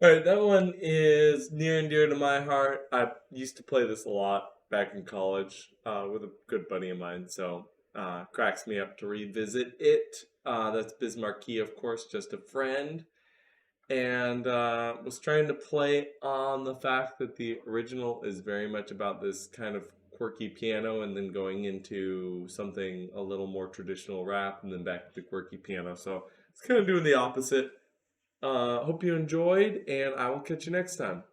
All right, that one is near and dear to my heart. I used to play this a lot back in college with a good buddy of mine, so cracks me up to revisit it. That's Biz Markie, of course, just a friend, and was trying to play on the fact that the original is very much about this kind of quirky piano and then going into something a little more traditional rap and then back to the quirky piano. So it's kind of doing the opposite. Hope you enjoyed, and I will catch you next time.